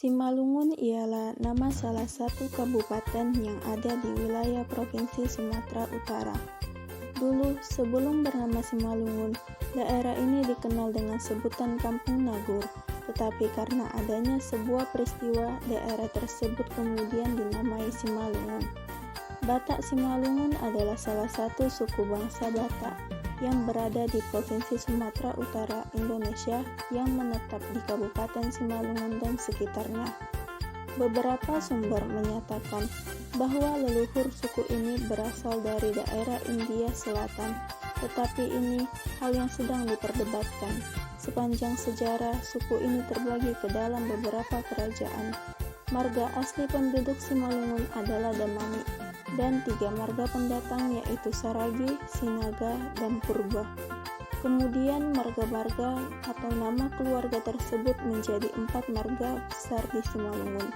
Simalungun ialah nama salah satu kabupaten yang ada di wilayah Provinsi Sumatera Utara. Dulu, sebelum bernama Simalungun, daerah ini dikenal dengan sebutan Kampung Nagur, tetapi karena adanya sebuah peristiwa, daerah tersebut kemudian dinamai Simalungun. Batak Simalungun adalah salah satu suku bangsa Batak yang berada di Provinsi Sumatera Utara, Indonesia, yang menetap di Kabupaten Simalungun dan sekitarnya. Beberapa sumber menyatakan bahwa leluhur suku ini berasal dari daerah India Selatan, tetapi ini hal yang sedang diperdebatkan. Sepanjang sejarah, suku ini terbagi ke dalam beberapa kerajaan. Marga asli penduduk Simalungun adalah Damani, dan 3 marga pendatang yaitu Saragi, Sinaga, dan Purba. Kemudian marga-marga atau nama keluarga tersebut menjadi 4 marga besar di Simalungun.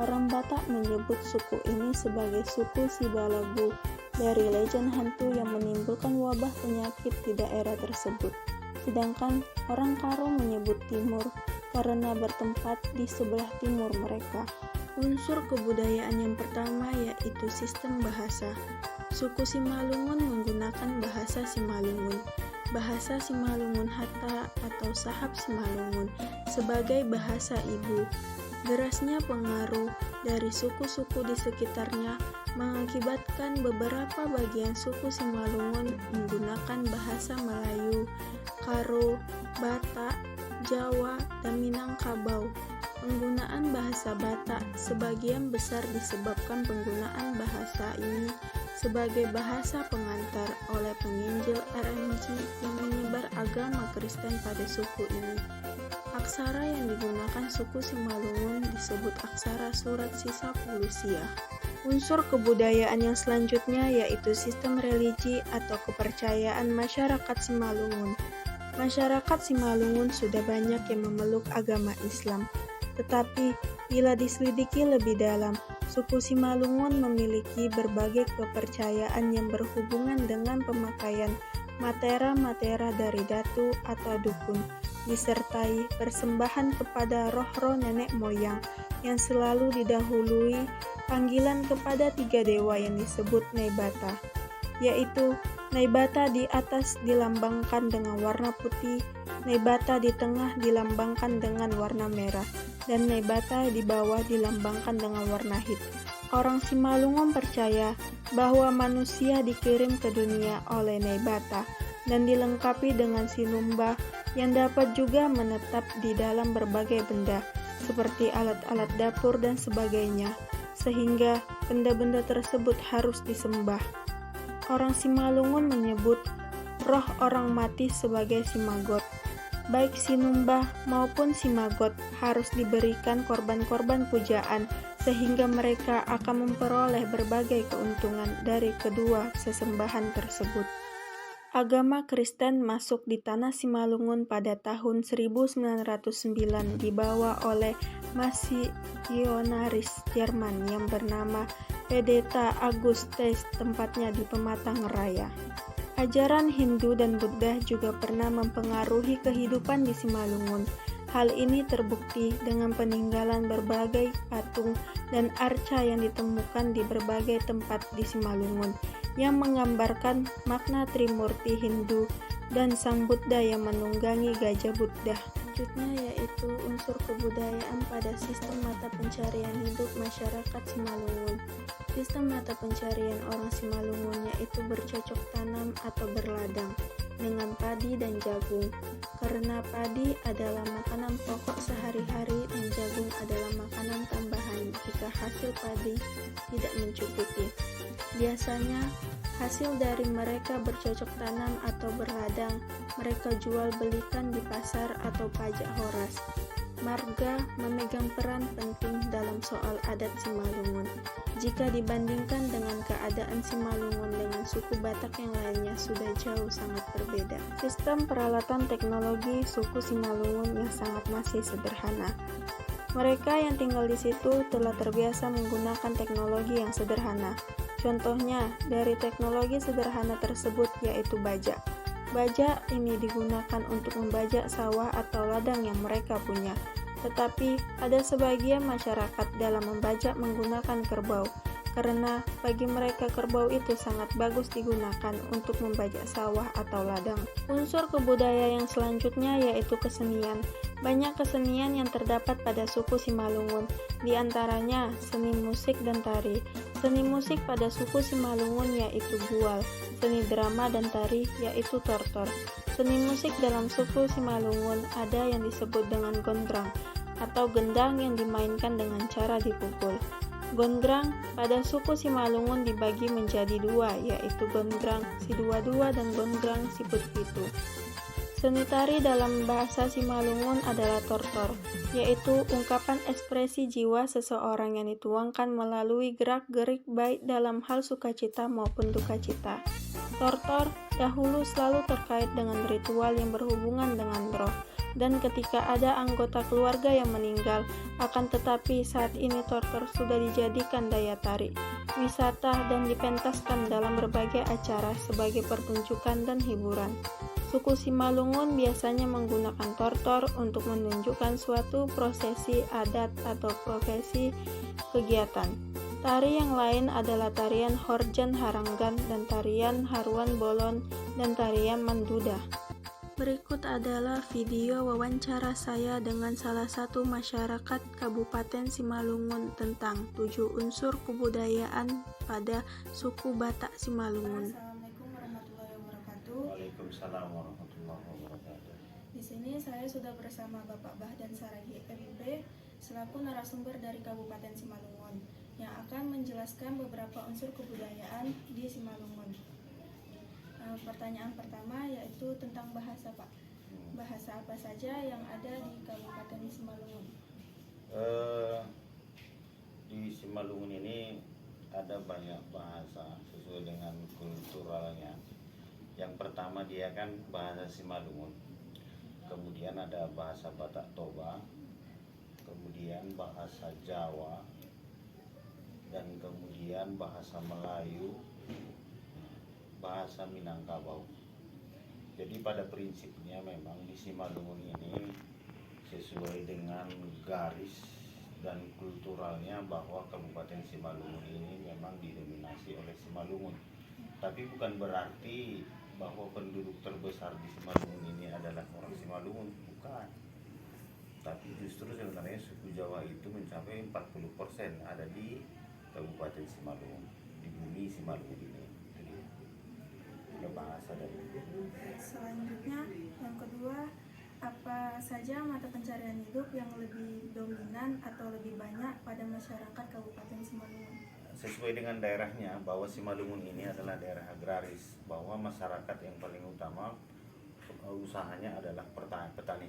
Orang Batak menyebut suku ini sebagai suku Sibalagu dari legend hantu yang menimbulkan wabah penyakit di daerah tersebut. Sedangkan orang Karo menyebut Timur karena bertempat di sebelah timur mereka. Unsur kebudayaan yang pertama yaitu sistem bahasa. Suku Simalungun menggunakan bahasa Simalungun, bahasa Simalungun Hatta atau Sahap Simalungun sebagai bahasa ibu. Derasnya pengaruh dari suku-suku di sekitarnya mengakibatkan beberapa bagian suku Simalungun menggunakan bahasa Melayu, Karo, Batak, Jawa, dan Minangkabau. Penggunaan bahasa Batak sebagian besar disebabkan penggunaan bahasa ini sebagai bahasa pengantar oleh penginjil RMJ yang menyebar agama Kristen pada suku ini. Aksara yang digunakan suku Simalungun disebut aksara surat sisa Pulusia. Unsur kebudayaan yang selanjutnya yaitu sistem religi atau kepercayaan masyarakat Simalungun. Masyarakat Simalungun sudah banyak yang memeluk agama Islam. Tetapi, bila diselidiki lebih dalam, suku Simalungun memiliki berbagai kepercayaan yang berhubungan dengan pemakaian matera-matera dari datu atau dukun, disertai persembahan kepada roh-roh nenek moyang yang selalu didahului panggilan kepada 3 dewa yang disebut Naibata, yaitu Naibata di atas dilambangkan dengan warna putih, Naibata di tengah dilambangkan dengan warna merah, dan Naibata di bawah dilambangkan dengan warna hitam. Orang Simalungun percaya bahwa manusia dikirim ke dunia oleh Naibata dan dilengkapi dengan sinumbah yang dapat juga menetap di dalam berbagai benda seperti alat-alat dapur dan sebagainya, sehingga benda-benda tersebut harus disembah. Orang Simalungun menyebut roh orang mati sebagai simagot. Baik sinumbah maupun simagot harus diberikan korban-korban pujaan sehingga mereka akan memperoleh berbagai keuntungan dari kedua sesembahan tersebut. Agama Kristen masuk di tanah Simalungun pada tahun 1909 dibawa oleh misionaris Jerman yang bernama Pendeta Augustus, tempatnya di Pematang Raya. Ajaran Hindu dan Buddha juga pernah mempengaruhi kehidupan di Simalungun. Hal ini terbukti dengan peninggalan berbagai patung dan arca yang ditemukan di berbagai tempat di Simalungun yang menggambarkan makna Trimurti Hindu dan Sang Buddha yang menunggangi gajah Buddha. Selanjutnya yaitu unsur kebudayaan pada sistem mata pencarian hidup masyarakat Simalungun. Sistem mata pencarian orang Simalungun yaitu bercocok tanam atau berladang dengan padi dan jagung. Karena padi adalah makanan pokok sehari-hari dan jagung adalah makanan tambahan jika hasil padi tidak mencukupi. Biasanya hasil dari mereka bercocok tanam atau berladang mereka jual belikan di pasar atau pajak horas. Marga memegang peran penting dalam soal adat Simalungun. Jika dibandingkan dengan keadaan Simalungun dengan suku Batak yang lainnya sudah jauh sangat berbeda. Sistem peralatan teknologi suku Simalungun yang sangat masih sederhana. Mereka yang tinggal di situ telah terbiasa menggunakan teknologi yang sederhana. Contohnya, dari teknologi sederhana tersebut yaitu bajak. Bajak ini digunakan untuk membajak sawah atau ladang yang mereka punya. Tetapi ada sebagian masyarakat dalam membajak menggunakan kerbau, karena bagi mereka kerbau itu sangat bagus digunakan untuk membajak sawah atau ladang. Unsur kebudayaan yang selanjutnya yaitu kesenian. Banyak kesenian yang terdapat pada suku Simalungun, di antaranya seni musik dan tari. Seni musik pada suku Simalungun yaitu bual, seni drama dan tari yaitu tortor. Seni musik dalam suku Simalungun ada yang disebut dengan gondrang atau gendang yang dimainkan dengan cara dipukul. Gondrang pada suku Simalungun dibagi menjadi dua, yaitu gondrang si dua-dua dan gondrang si put-pitu. Seni tari dalam bahasa Simalungun adalah tortor, yaitu ungkapan ekspresi jiwa seseorang yang dituangkan melalui gerak-gerik baik dalam hal sukacita maupun dukacita. Tortor dahulu selalu terkait dengan ritual yang berhubungan dengan roh, dan ketika ada anggota keluarga yang meninggal, akan tetapi saat ini tortor sudah dijadikan daya tarik, wisata dan dipentaskan dalam berbagai acara sebagai pertunjukan dan hiburan. Suku Simalungun biasanya menggunakan tortor untuk menunjukkan suatu prosesi adat atau profesi kegiatan. Tari yang lain adalah tarian Horjan Haranggan dan tarian Haruan Bolon dan tarian Manduda. Berikut adalah video wawancara saya dengan salah satu masyarakat Kabupaten Simalungun tentang 7 unsur kebudayaan pada suku Batak Simalungun. Assalamualaikum warahmatullahi wabarakatuh. Waalaikumsalam warahmatullahi wabarakatuh. Di sini saya sudah bersama Bapak Bahdan Saragi MIP selaku narasumber dari Kabupaten Simalungun yang akan menjelaskan beberapa unsur kebudayaan di Simalungun. Pertanyaan pertama yaitu tentang bahasa, Pak. Bahasa apa saja yang ada di Kabupaten Simalungun? Di Simalungun ini ada banyak bahasa sesuai dengan kulturalnya. Yang pertama dia kan bahasa Simalungun, kemudian ada bahasa Batak Toba, kemudian bahasa Jawa, dan kemudian bahasa Melayu, bahasa Minangkabau. Jadi pada prinsipnya memang di Simalungun ini sesuai dengan garis dan kulturalnya bahwa Kabupaten Simalungun ini memang didominasi oleh Simalungun. Tapi bukan berarti bahwa penduduk terbesar di Simalungun ini adalah orang Simalungun, bukan. Tapi justru sebenarnya suku Jawa itu mencapai 40% ada di Kabupaten Simalungun, di bumi Simalungun ini. Bahasa dari Selanjutnya, yang kedua, apa saja mata pencarian hidup yang lebih dominan atau lebih banyak pada masyarakat Kabupaten Simalungun? Sesuai dengan daerahnya, bahwa Simalungun ini adalah daerah agraris, bahwa masyarakat yang paling utama usahanya adalah petani.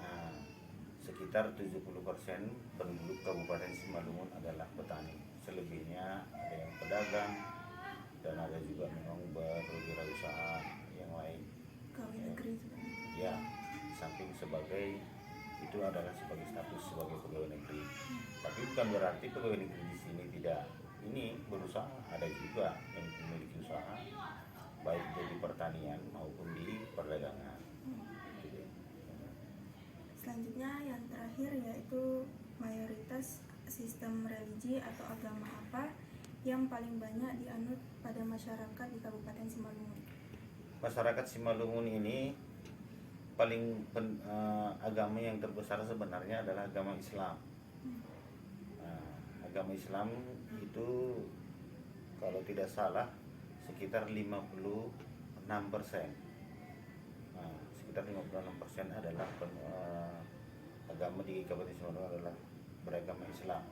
Nah, sekitar 70% penduduk Kabupaten Simalungun adalah petani. Selebihnya ada yang pedagang, dan ada juga memang berwirausaha yang lain. Pegawai negeri juga. Ya, samping sebagai itu adalah sebagai status sebagai pegawai negeri. Tapi bukan berarti pegawai negeri di sini tidak ini berusaha, ada juga yang memiliki usaha baik di pertanian maupun di perdagangan. Selanjutnya yang terakhir yaitu mayoritas sistem religi atau agama apa yang paling banyak dianut pada masyarakat di Kabupaten Simalungun? Masyarakat Simalungun ini agama yang terbesar sebenarnya adalah agama Islam. Nah, agama Islam itu kalau tidak salah sekitar 56%. Nah, sekitar 56% adalah agama di Kabupaten Simalungun adalah beragama Islam.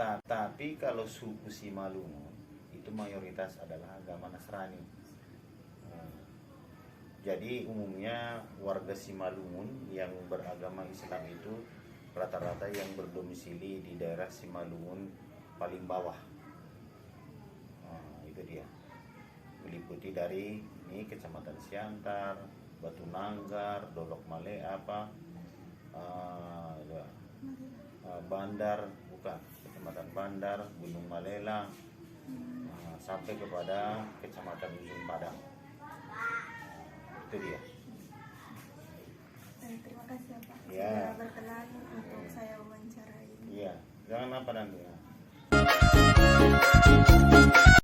Tapi kalau suku Simalungun itu mayoritas adalah agama Nasrani. Jadi umumnya warga Simalungun yang beragama Islam itu rata-rata yang berdomisili di daerah Simalungun paling bawah. Itu dia. Meliputi dari ini Kecamatan Siantar, Batu Nanggar, Dolok Male Bandar, bukan, Kecamatan Bandar, Gunung Malela, sampai kepada Kecamatan Ujung Padang. Itu dia. Terima kasih. kasih Pak Ya. sudah berkenan untuk saya wawancarai. Iya, jangan apa nanti ya.